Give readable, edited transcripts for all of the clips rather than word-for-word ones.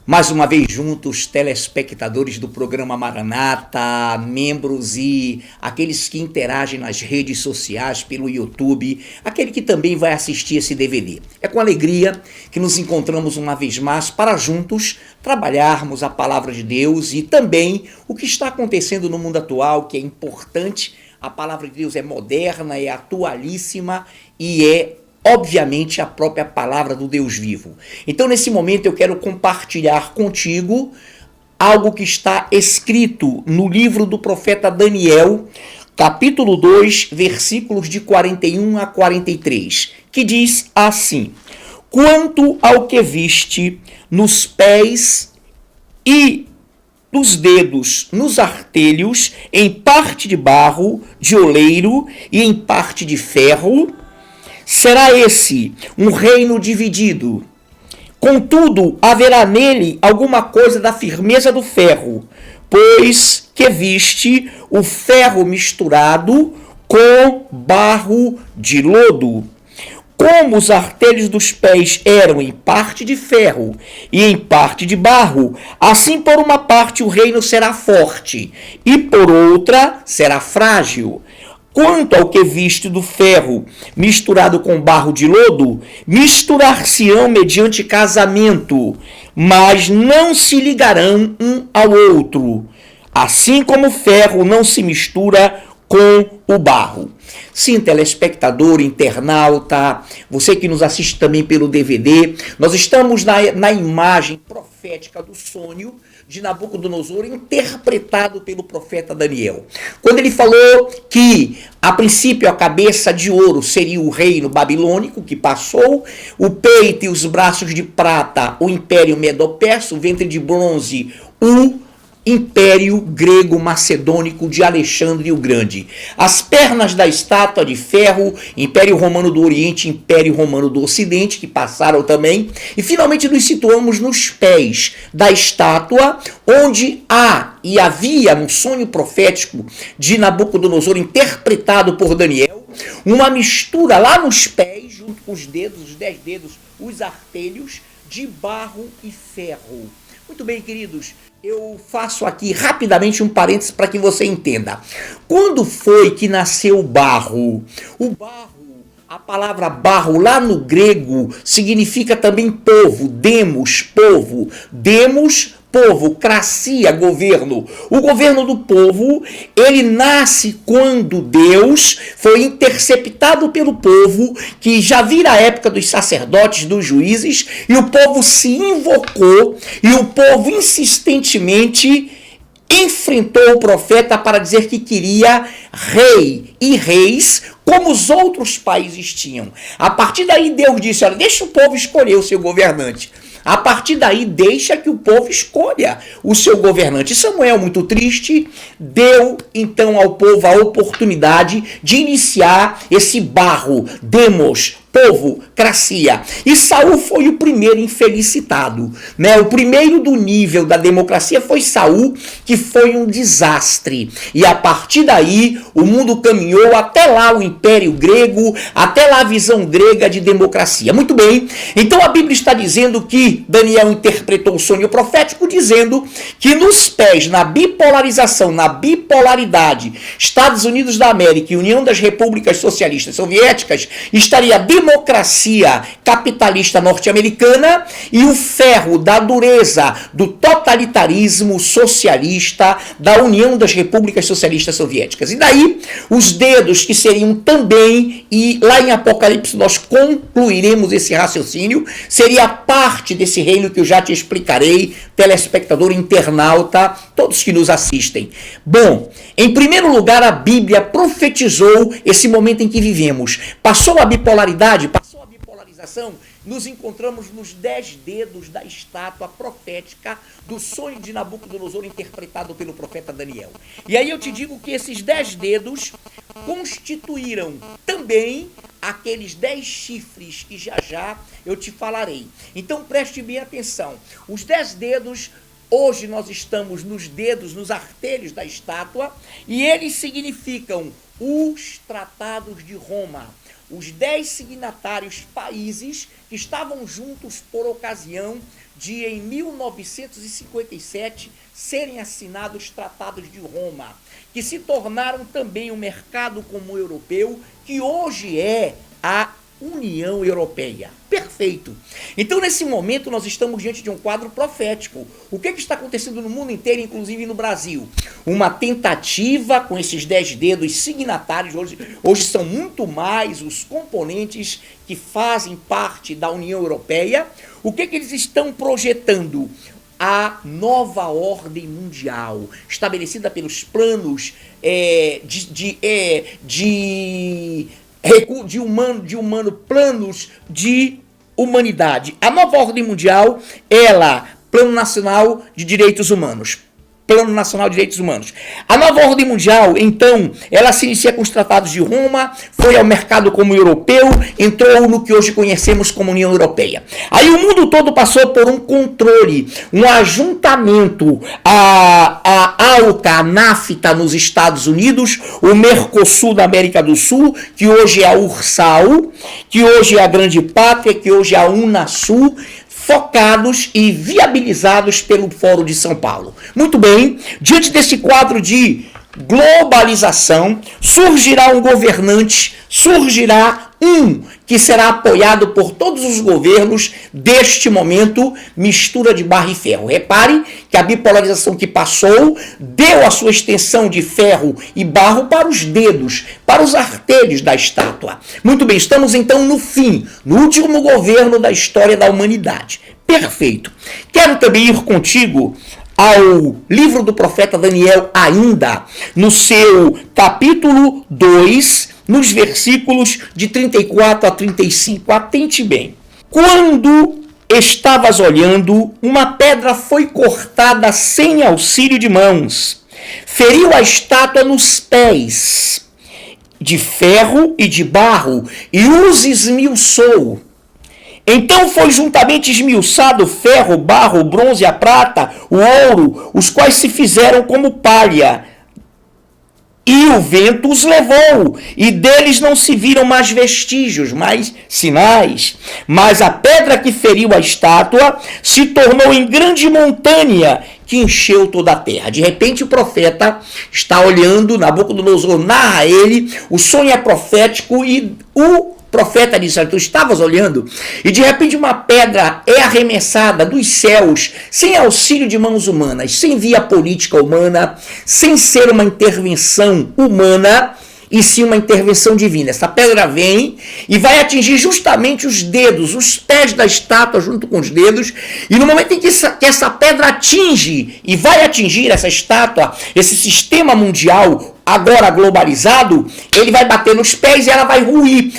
Mais uma vez juntos, telespectadores do programa Maranata, membros e aqueles que interagem nas redes sociais, pelo YouTube, aquele que também vai assistir esse DVD. É com alegria que nos encontramos uma vez mais para juntos trabalharmos a palavra de Deus e também o que está acontecendo no mundo atual, que é importante. A palavra de Deus é moderna, é atualíssima e é obviamente a própria palavra do Deus vivo. Então nesse momento eu quero compartilhar contigo algo que está escrito no livro do profeta Daniel, capítulo 2, versículos de 41 a 43, que diz assim: quanto ao que viste nos pés e nos dedos, nos artelhos, em parte de barro, de oleiro e em parte de ferro, será esse um reino dividido. Contudo, haverá nele alguma coisa da firmeza do ferro, pois que viste o ferro misturado com barro de lodo. Como os artelhos dos pés eram em parte de ferro e em parte de barro, assim por uma parte o reino será forte e por outra será frágil. Quanto ao que viste do ferro misturado com barro de lodo, misturar-se-ão mediante casamento, mas não se ligarão um ao outro, assim como o ferro não se mistura com o barro. Sim, telespectador, internauta, você que nos assiste também pelo DVD, nós estamos na imagem profética do sonho de Nabucodonosor, interpretado pelo profeta Daniel. Quando ele falou que, a princípio, a cabeça de ouro seria o reino babilônico, que passou, o peito e os braços de prata, o império medo-persa, o ventre de bronze, o Império Grego-Macedônico de Alexandre o Grande. As pernas da estátua de ferro, Império Romano do Oriente, Império Romano do Ocidente, que passaram também. E finalmente nos situamos nos pés da estátua, onde há e havia no sonho profético de Nabucodonosor, interpretado por Daniel, uma mistura lá nos pés, junto com os dedos, os 10 dedos, os artelhos, de barro e ferro. Muito bem, queridos, eu faço aqui rapidamente um parênteses para que você entenda. Quando foi que nasceu o barro? O barro, a palavra barro lá no grego significa também povo, demos, povo, povo, cracia, governo. O governo do povo, ele nasce quando Deus foi interceptado pelo povo, que já vira a época dos sacerdotes, dos juízes, e o povo se invocou, e o povo insistentemente enfrentou o profeta para dizer que queria rei e reis como os outros países tinham. A partir daí Deus disse, olha, deixa o povo escolher o seu governante. A partir daí, deixa que o povo escolha o seu governante. Samuel, muito triste, deu então ao povo a oportunidade de iniciar esse barro, demos, povo, cracia. E Saul foi o primeiro infelicitado, né? O primeiro do nível da democracia foi Saul, que foi um desastre. E a partir daí, o mundo caminhou até lá o Império Grego, até lá a visão grega de democracia. Muito bem, então a Bíblia está dizendo que Daniel interpretou o sonho profético, dizendo que nos pés, na bipolarização, na bipolaridade, Estados Unidos da América e União das Repúblicas Socialistas Soviéticas, estaria a democracia capitalista norte-americana e o ferro da dureza do totalitarismo socialista da União das Repúblicas Socialistas Soviéticas. E daí, os dedos que seriam também, e lá em Apocalipse nós concluiremos esse raciocínio, seria parte desse reino que eu já te explicarei, telespectador, internauta, todos que nos assistem. Bom, em primeiro lugar, a Bíblia profetizou esse momento em que vivemos. Passou a bipolaridade, passou a bipolarização, nos encontramos nos 10 dedos da estátua profética do sonho de Nabucodonosor, interpretado pelo profeta Daniel. E aí eu te digo que esses 10 dedos constituíram também aqueles 10 chifres que já já eu te falarei. Então preste bem atenção. Os 10 dedos, hoje nós estamos nos dedos, nos artelhos da estátua, e eles significam os tratados de Roma. Os 10 signatários países que estavam juntos por ocasião de, em 1957, serem assinados os Tratados de Roma, que se tornaram também o mercado comum europeu, que hoje é a União Europeia. Perfeito. Então, nesse momento, nós estamos diante de um quadro profético. O que está acontecendo no mundo inteiro, inclusive no Brasil? Uma tentativa com esses 10 dedos signatários. Hoje são muito mais os componentes que fazem parte da União Europeia. O que eles estão projetando? A nova ordem mundial, estabelecida pelos planos planos de humanidade. A nova ordem mundial, Plano Nacional de Direitos Humanos. Plano Nacional de Direitos Humanos. A nova ordem mundial, então, ela se inicia com os Tratados de Roma, foi ao mercado comum europeu, entrou no que hoje conhecemos como União Europeia. Aí o mundo todo passou por um controle, um ajuntamento, a ALCA, a NAFTA nos Estados Unidos, o Mercosul da América do Sul, que hoje é a URSAL, que hoje é a Grande Pátria, que hoje é a Unasul, focados e viabilizados pelo Fórum de São Paulo. Muito bem, diante desse quadro de globalização, surgirá um governante, surgirá um que será apoiado por todos os governos deste momento, mistura de barro e ferro. Repare que a bipolarização que passou deu a sua extensão de ferro e barro para os dedos, para os artelhos da estátua. Muito bem, estamos então no fim, no último governo da história da humanidade. Perfeito. Quero também ir contigo ao livro do profeta Daniel, ainda no seu capítulo 2, nos versículos de 34 a 35. Atente bem. Quando estavas olhando, uma pedra foi cortada sem auxílio de mãos, feriu a estátua nos pés, de ferro e de barro, e os esmiuçou. Então foi juntamente esmiuçado o ferro, o barro, o bronze, a prata, o ouro, os quais se fizeram como palha. E o vento os levou, e deles não se viram mais vestígios, mais sinais. Mas a pedra que feriu a estátua se tornou em grande montanha, que encheu toda a terra. De repente o profeta está olhando, Nabucodonosor narra a ele, o sonho é profético e o profeta disse: tu estavas olhando, e de repente uma pedra é arremessada dos céus, sem auxílio de mãos humanas, sem via política humana, sem ser uma intervenção humana, e sim uma intervenção divina. Essa pedra vem e vai atingir justamente os dedos, os pés da estátua junto com os dedos, e no momento em que essa pedra atinge e vai atingir essa estátua, esse sistema mundial agora globalizado, ele vai bater nos pés e ela vai ruir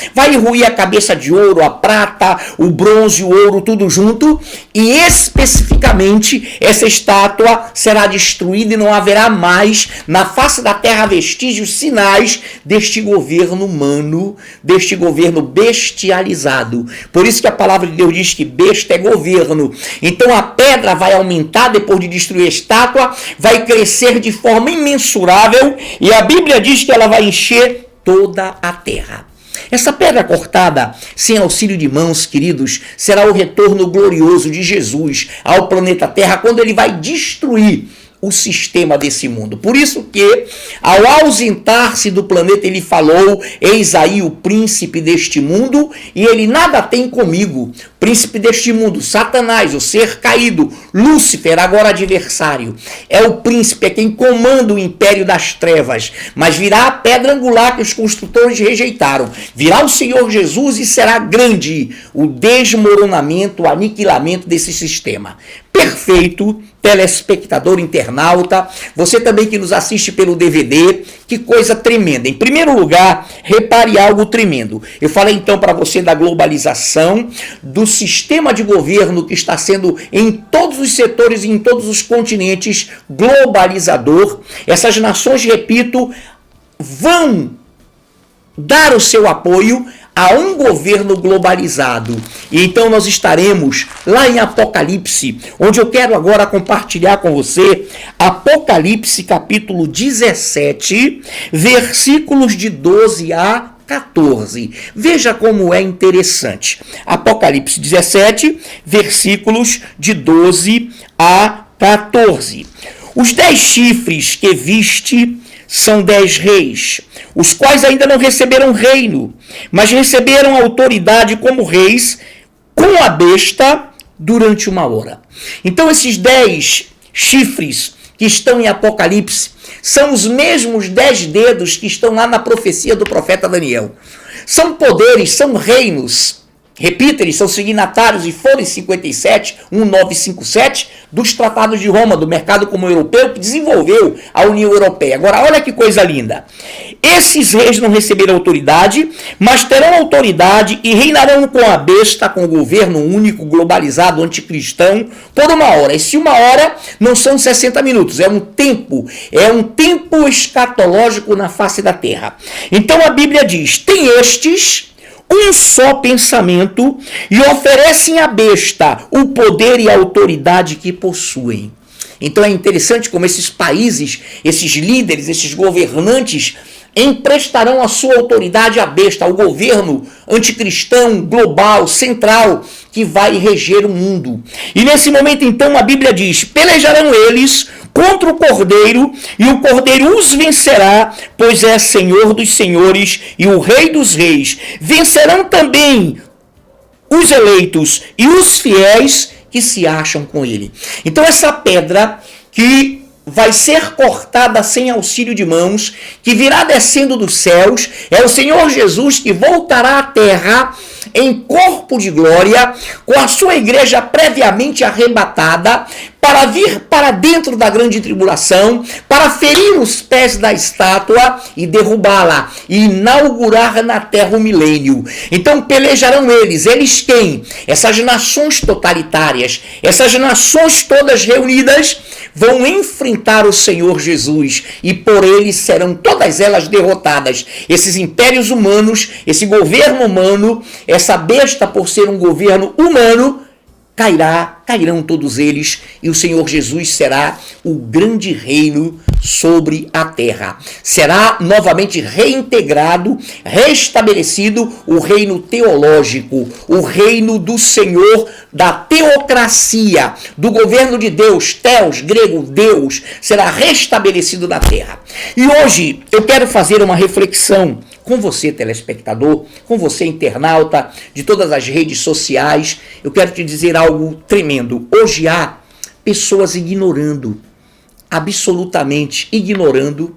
a cabeça de ouro, a prata, o bronze, o ouro, tudo junto, e especificamente essa estátua será destruída e não haverá mais na face da terra vestígios, sinais deste governo humano, deste governo bestializado. Por isso que a palavra de Deus diz que besta é governo. Então a pedra vai aumentar depois de destruir a estátua, vai crescer de forma imensurável, e a Bíblia diz que ela vai encher toda a terra. Essa pedra cortada, sem auxílio de mãos, queridos, será o retorno glorioso de Jesus ao planeta Terra, quando ele vai destruir o sistema desse mundo. Por isso que, ao ausentar-se do planeta, ele falou: eis aí o príncipe deste mundo, e ele nada tem comigo. Príncipe deste mundo, Satanás, o ser caído, Lúcifer, agora adversário. É o príncipe, é quem comanda o império das trevas. Mas virá a pedra angular que os construtores rejeitaram. Virá o Senhor Jesus e será grande o desmoronamento, o aniquilamento desse sistema. Perfeito, telespectador, internauta, você também que nos assiste pelo DVD, que coisa tremenda. Em primeiro lugar, repare algo tremendo. Eu falei então para você da globalização, do sistema de governo que está sendo em todos os setores e em todos os continentes globalizador. Essas nações, repito, vão dar o seu apoio a um governo globalizado. E então nós estaremos lá em Apocalipse, onde eu quero agora compartilhar com você Apocalipse capítulo 17, versículos de 12 a 14. Veja como é interessante. Apocalipse 17, versículos de 12 a 14. Os 10 chifres que viste são 10 reis, os quais ainda não receberam reino, mas receberam autoridade como reis com a besta durante uma hora. Então esses 10 chifres que estão em Apocalipse são os mesmos 10 dedos que estão lá na profecia do profeta Daniel. São poderes, são reinos. Repita, eles são signatários e foram em 57, 1957, dos tratados de Roma, do mercado comum europeu, que desenvolveu a União Europeia. Agora, olha que coisa linda. Esses reis não receberam autoridade, mas terão autoridade e reinarão com a besta, com o governo único, globalizado, anticristão, por uma hora. E se uma hora não são 60 minutos, é um tempo escatológico na face da terra. Então a Bíblia diz, tem estes um só pensamento e oferecem à besta o poder e a autoridade que possuem. Então é interessante como esses países, esses líderes, esses governantes emprestarão a sua autoridade à besta, ao governo anticristão, global, central, que vai reger o mundo. E nesse momento então a Bíblia diz, pelejarão eles contra o Cordeiro, e o Cordeiro os vencerá, pois é Senhor dos senhores e o Rei dos reis. Vencerão também os eleitos e os fiéis que se acham com ele. Então essa pedra que vai ser cortada sem auxílio de mãos, que virá descendo dos céus, é o Senhor Jesus que voltará à terra em corpo de glória, com a sua igreja previamente arrebatada, para vir para dentro da grande tribulação, para ferir os pés da estátua e derrubá-la, e inaugurar na terra o milênio. Então pelejarão eles quem? Essas nações totalitárias, essas nações todas reunidas, vão enfrentar o Senhor Jesus, e por ele serão todas elas derrotadas. Esses impérios humanos, esse governo humano, essa besta por ser um governo humano, cairão todos eles, e o Senhor Jesus será o grande reino sobre a terra. Será novamente reintegrado, restabelecido o reino teológico, o reino do Senhor, da teocracia, do governo de Deus, Theos, grego, Deus, será restabelecido na terra. E hoje eu quero fazer uma reflexão com você, telespectador, com você, internauta, de todas as redes sociais. Eu quero te dizer algo tremendo. Hoje há pessoas ignorando, absolutamente ignorando,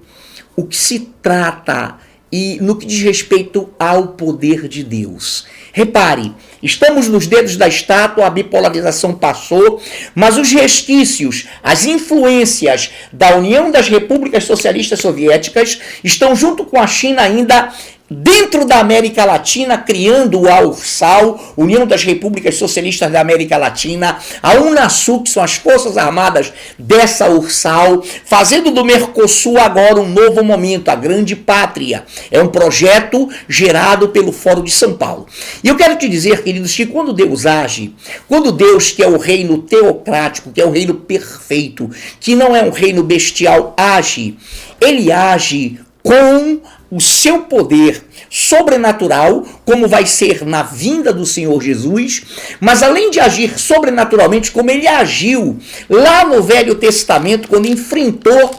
o que se trata e no que diz respeito ao poder de Deus. Repare, estamos nos dedos da estátua, a bipolarização passou, mas os resquícios, as influências da União das Repúblicas Socialistas Soviéticas estão junto com a China ainda dentro da América Latina, criando a URSAL, União das Repúblicas Socialistas da América Latina, a UNASUR, que são as forças armadas dessa URSAL, fazendo do Mercosul agora um novo momento, a grande pátria. É um projeto gerado pelo Fórum de São Paulo. E eu quero te dizer, queridos, que quando Deus age, quando Deus, que é o reino teocrático, que é o reino perfeito, que não é um reino bestial, age, ele age com o seu poder sobrenatural, como vai ser na vinda do Senhor Jesus, mas além de agir sobrenaturalmente, como ele agiu lá no Velho Testamento, quando enfrentou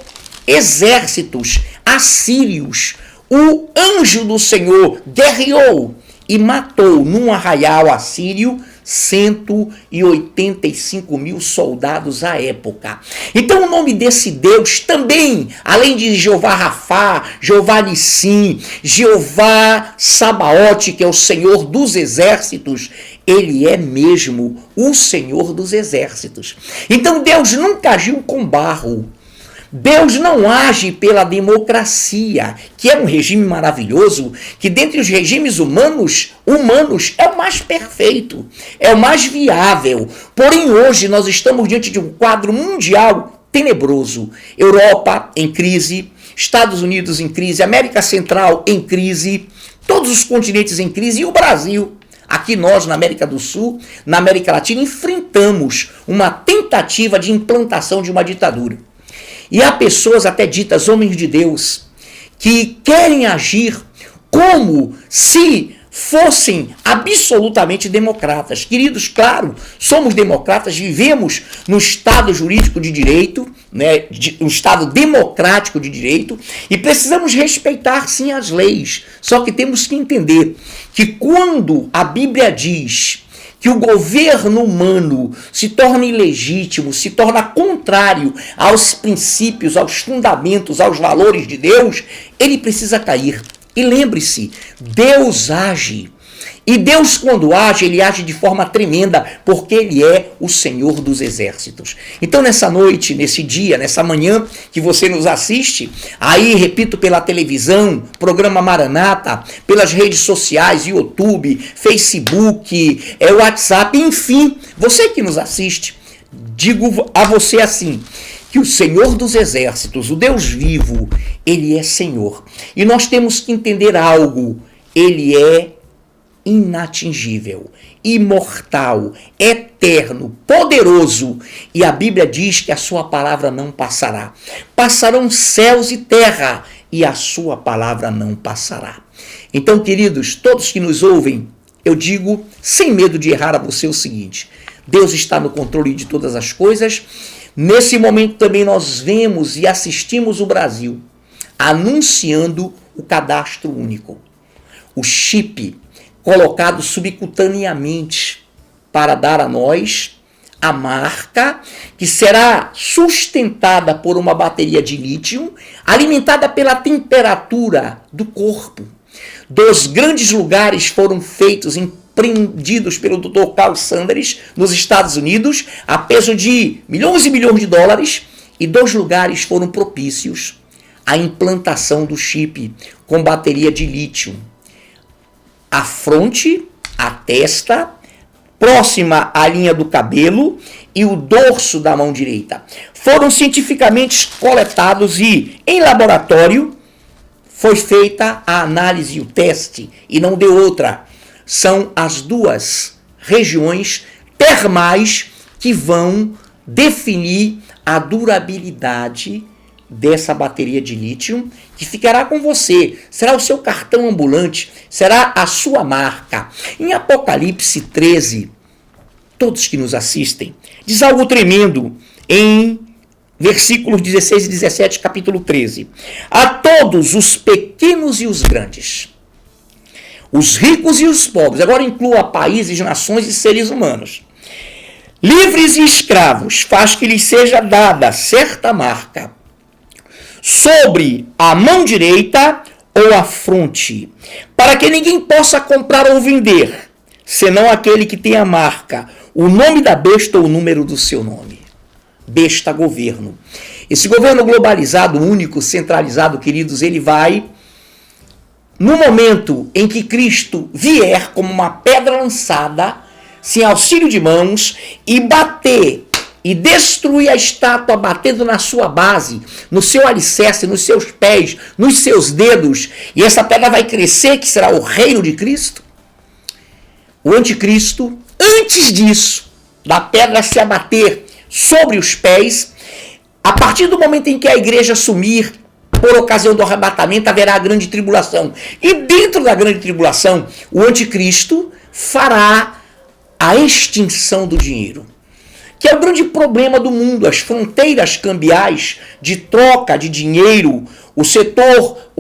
exércitos assírios, o anjo do Senhor guerreou e matou num arraial assírio 185 mil soldados à época. Então o nome desse Deus também, além de Jeová Rafá, Jeová Nissim, Jeová Sabaote, que é o Senhor dos exércitos, ele é mesmo o Senhor dos exércitos. Então Deus nunca agiu com barro. Deus não age pela democracia, que é um regime maravilhoso, que dentre os regimes humanos é o mais perfeito, é o mais viável. Porém, hoje nós estamos diante de um quadro mundial tenebroso. Europa em crise, Estados Unidos em crise, América Central em crise, todos os continentes em crise e o Brasil. Aqui nós, na América do Sul, na América Latina, enfrentamos uma tentativa de implantação de uma ditadura. E há pessoas até ditas homens de Deus que querem agir como se fossem absolutamente democratas. Queridos, claro, somos democratas, vivemos no Estado jurídico de direito, né, um Estado democrático de direito, e precisamos respeitar sim as leis. Só que temos que entender que quando a Bíblia diz que o governo humano se torna ilegítimo, se torna contrário aos princípios, aos fundamentos, aos valores de Deus, ele precisa cair. E lembre-se, Deus age. E Deus, quando age, ele age de forma tremenda, porque ele é o Senhor dos exércitos. Então, nessa noite, nesse dia, nessa manhã que você nos assiste, aí, repito, pela televisão, programa Maranata, pelas redes sociais, YouTube, Facebook, WhatsApp, enfim, você que nos assiste, digo a você assim, que o Senhor dos exércitos, o Deus vivo, ele é Senhor. E nós temos que entender algo, ele é inatingível, imortal, eterno, poderoso, e a Bíblia diz que a sua palavra não passará. Passarão céus e terra, e a sua palavra não passará. Então, queridos, todos que nos ouvem, eu digo, sem medo de errar a você o seguinte: Deus está no controle de todas as coisas. Nesse momento também nós vemos e assistimos o Brasil anunciando o cadastro único, o chip colocado subcutaneamente para dar a nós a marca que será sustentada por uma bateria de lítio alimentada pela temperatura do corpo. Dos grandes lugares foram feitos empreendidos pelo Dr. Carl Sanders nos Estados Unidos a peso de milhões e milhões de dólares, e 2 lugares foram propícios à implantação do chip com bateria de lítio. A fronte, a testa, próxima à linha do cabelo e o dorso da mão direita. Foram cientificamente coletados e, em laboratório, foi feita a análise e o teste, e não deu outra. São as 2 regiões termais que vão definir a durabilidade dessa bateria de lítio, que ficará com você. Será o seu cartão ambulante, será a sua marca. Em Apocalipse 13, todos que nos assistem, diz algo tremendo em versículos 16 e 17, capítulo 13. A todos os pequenos e os grandes, os ricos e os pobres, agora inclua países, nações e seres humanos, livres e escravos, faz que lhes seja dada certa marca sobre a mão direita ou a fronte, para que ninguém possa comprar ou vender, senão aquele que tem a marca, o nome da besta ou o número do seu nome. Besta, governo. Esse governo globalizado, único, centralizado, queridos, ele vai, no momento em que Cristo vier como uma pedra lançada, sem auxílio de mãos, e bater e destruir a estátua, batendo na sua base, no seu alicerce, nos seus pés, nos seus dedos, e essa pedra vai crescer, que será o reino de Cristo. O anticristo, antes disso, da pedra se abater sobre os pés, a partir do momento em que a igreja sumir, por ocasião do arrebatamento, haverá a grande tribulação. E dentro da grande tribulação, o anticristo fará a extinção do dinheiro, que é o grande problema do mundo. As fronteiras cambiais de troca de dinheiro, o setor,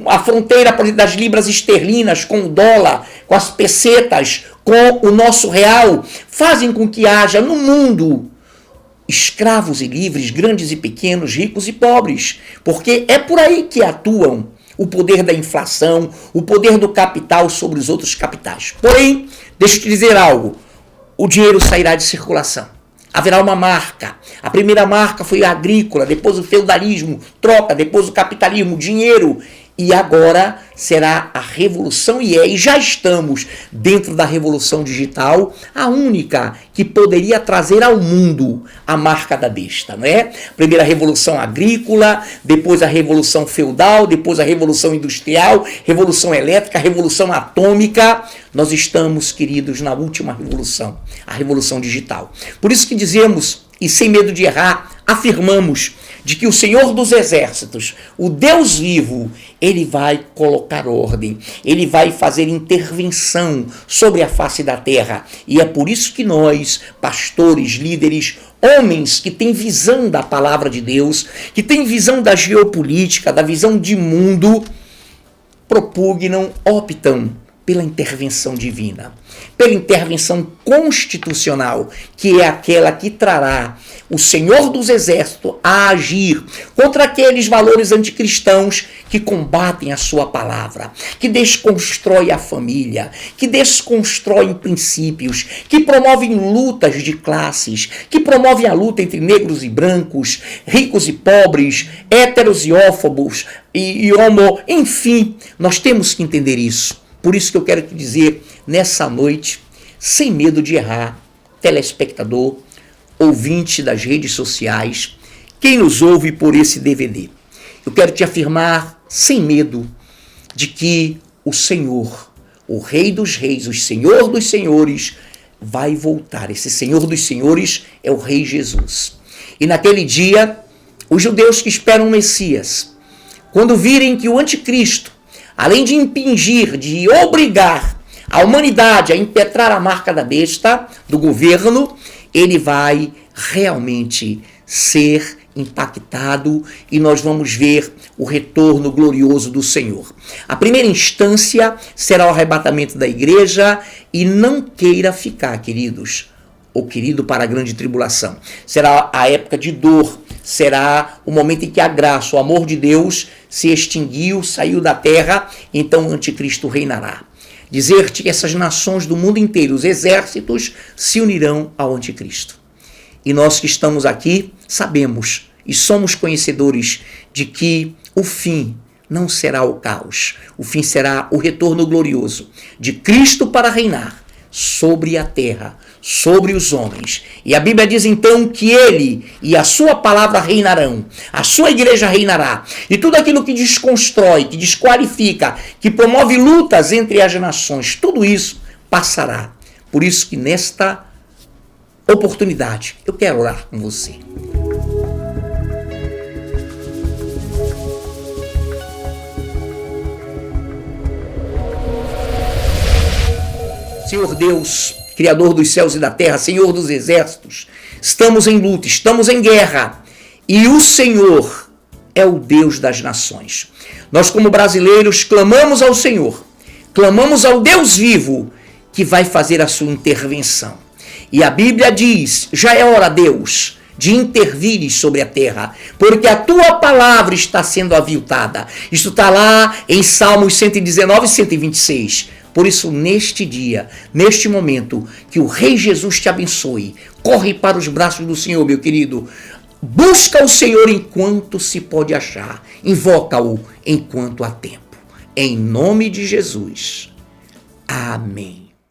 a fronteira, por exemplo, das libras esterlinas com o dólar, com as pesetas, com o nosso real, fazem com que haja no mundo escravos e livres, grandes e pequenos, ricos e pobres, porque é por aí que atuam o poder da inflação, o poder do capital sobre os outros capitais. Porém, deixa eu te dizer algo, o dinheiro sairá de circulação. Haverá uma marca. A primeira marca foi a agrícola, depois o feudalismo, troca, depois o capitalismo, dinheiro. E agora será a revolução, e já estamos dentro da revolução digital, a única que poderia trazer ao mundo a marca da besta, não é? Primeiro a revolução agrícola, depois a revolução feudal, depois a revolução industrial, revolução elétrica, revolução atômica. Nós estamos, queridos, na última revolução, a revolução digital. Por isso que dizemos, e sem medo de errar, afirmamos de que o Senhor dos Exércitos, o Deus vivo, ele vai colocar ordem, ele vai fazer intervenção sobre a face da terra. E é por isso que nós, pastores, líderes, homens que têm visão da palavra de Deus, que têm visão da geopolítica, da visão de mundo, propugnam, optam pela intervenção divina, pela intervenção constitucional, que é aquela que trará o Senhor dos Exércitos a agir contra aqueles valores anticristãos que combatem a sua palavra, que desconstroem a família, que desconstroem princípios, que promovem lutas de classes, que promovem a luta entre negros e brancos, ricos e pobres, héteros e hófobos e homo, enfim, nós temos que entender isso. Por isso que eu quero te dizer, nessa noite, sem medo de errar, telespectador, ouvinte das redes sociais, quem nos ouve por esse DVD, eu quero te afirmar, sem medo, de que o Senhor, o Rei dos Reis, o Senhor dos Senhores, vai voltar. Esse Senhor dos Senhores é o Rei Jesus. E naquele dia, os judeus que esperam o Messias, quando virem que o anticristo, além de impingir, de obrigar a humanidade a impetrar a marca da besta, do governo, ele vai realmente ser impactado e nós vamos ver o retorno glorioso do Senhor. A primeira instância será o arrebatamento da igreja e não queira ficar, queridos, ou querido, para a grande tribulação. Será a época de dor, será o momento em que a graça, o amor de Deus se extinguiu, saiu da terra, então o anticristo reinará. Dizer-te que essas nações do mundo inteiro, os exércitos, se unirão ao anticristo. E nós que estamos aqui sabemos e somos conhecedores de que o fim não será o caos, o fim será o retorno glorioso de Cristo para reinar sobre a terra, sobre os homens. E a Bíblia diz então que ele e a sua palavra reinarão, a sua igreja reinará. E tudo aquilo que desconstrói, que desqualifica, que promove lutas entre as nações, tudo isso passará. Por isso que nesta oportunidade eu quero orar com você. Senhor Deus, Criador dos céus e da terra, Senhor dos exércitos, estamos em luta, estamos em guerra, e o Senhor é o Deus das nações. Nós, como brasileiros, clamamos ao Senhor, clamamos ao Deus vivo, que vai fazer a sua intervenção. E a Bíblia diz, já é hora, Deus, de intervires sobre a terra, porque a tua palavra está sendo aviltada. Isso está lá em Salmos 119 e 126. Por isso, neste dia, neste momento, que o Rei Jesus te abençoe. Corre para os braços do Senhor, meu querido. Busca o Senhor enquanto se pode achar. Invoca-o enquanto há tempo. Em nome de Jesus. Amém.